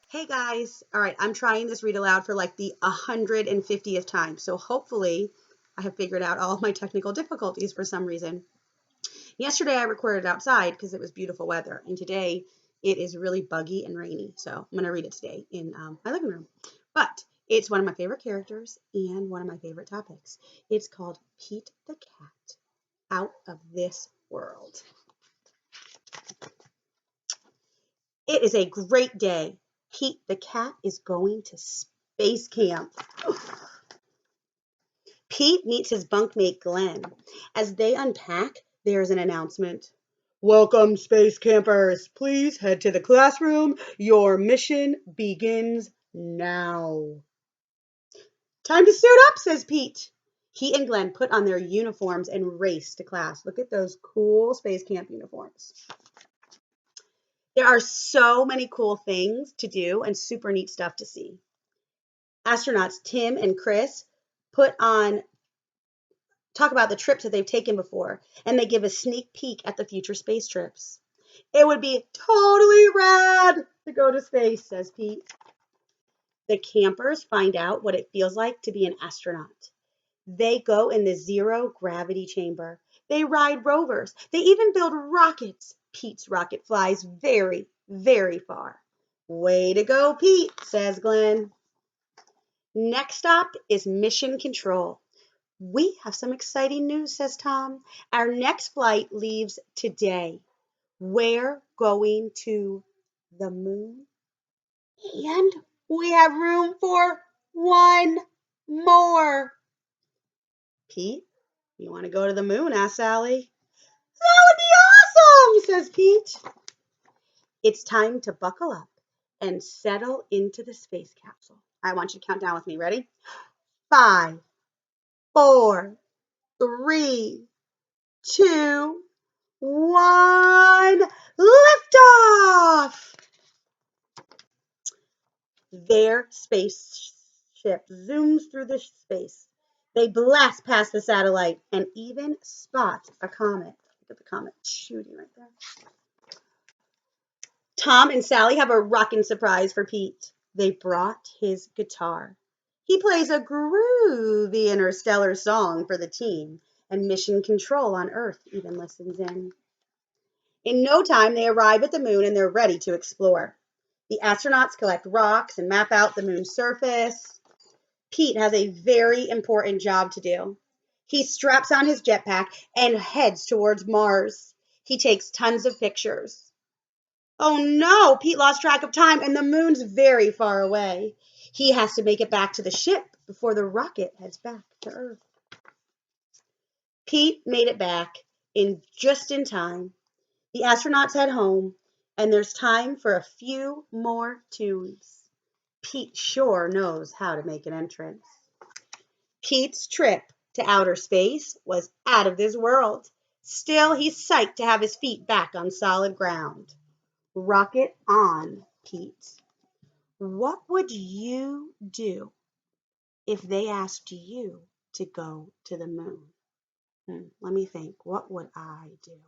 Hey guys, all right, I'm trying this read aloud for like the 150th time. So hopefully I have figured out all of my technical difficulties for some reason. Yesterday I recorded outside because it was beautiful weather, and today it is really buggy and rainy. So I'm going to read it today in my living room. But it's one of my favorite characters and one of my favorite topics. It's called Pete the Cat Out of This World. It is a great day. Pete the cat is going to space camp. Pete meets his bunkmate Glenn. As they unpack, there's an announcement. Welcome, space campers. Please head to the classroom. Your mission begins now. Time to suit up, says Pete. He and Glenn put on their uniforms and race to class. Look at those cool space camp uniforms. There are so many cool things to do and super neat stuff to see. Astronauts Tim and Chris talk about the trips that they've taken before, and they give a sneak peek at the future space trips. It would be totally rad to go to space, says Pete. The campers find out what it feels like to be an astronaut. They go in the zero gravity chamber. They ride rovers. They even build rockets. Pete's rocket flies very, very far. Way to go, Pete, says Glenn. Next stop is mission control. We have some exciting news, says Tom. Our next flight leaves today. We're going to the moon. And we have room for one more. Pete, you want to go to the moon? Asked Sally. That would be awesome, says Pete. It's time to buckle up and settle into the space capsule. I want you to count down with me. Ready? 5, 4, 3, 2, 1. Liftoff! Their spaceship zooms through the space. They blast past the satellite and even spot a comet. Look at the comet shooting right there. Tom and Sally have a rockin' surprise for Pete. They brought his guitar. He plays a groovy interstellar song for the team, and Mission Control on Earth even listens in. In no time, they arrive at the moon and they're ready to explore. The astronauts collect rocks and map out the moon's surface. Pete has a very important job to do. He straps on his jetpack and heads towards Mars. He takes tons of pictures. Oh no, Pete lost track of time and the moon's very far away. He has to make it back to the ship before the rocket heads back to Earth. Pete made it back just in time. The astronauts head home, and there's time for a few more tunes. Pete sure knows how to make an entrance. Pete's trip to outer space was out of this world. Still, he's psyched to have his feet back on solid ground. Rocket on, Pete. What would you do if they asked you to go to the moon? Let me think. What would I do?